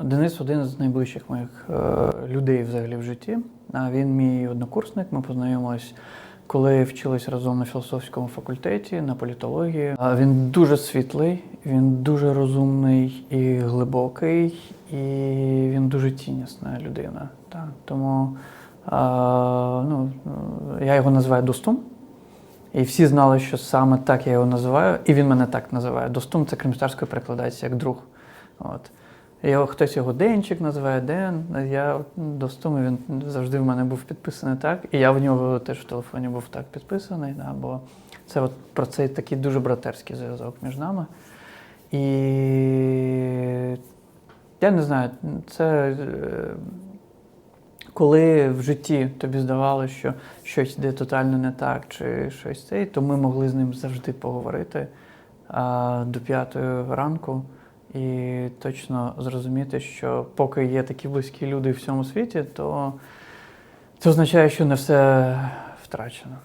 Денис один з найближчих моїх людей взагалі в житті. Він мій однокурсник, ми познайомились, коли вчились разом на філософському факультеті, на політології. Він дуже світлий, він дуже розумний і глибокий, і він дуже ціннісна людина. Так. Тому я його називаю Достум. І всі знали, що саме так я його називаю, і він мене так називає. Достум – це кримськотатарською перекладається як друг. От. Хтось його Денчик називає, Ден, я Достум, і він завжди в мене був підписаний так. І я в нього теж в телефоні був так підписаний, да, бо це от про цей такий дуже братерський зв'язок між нами. І я не знаю, це коли в житті тобі здавалося, що щось йде тотально не так, чи щось це, то ми могли з ним завжди поговорити до 5-ї ранку і точно зрозуміти, що поки є такі близькі люди в цьому світі, то це означає, що не все втрачено.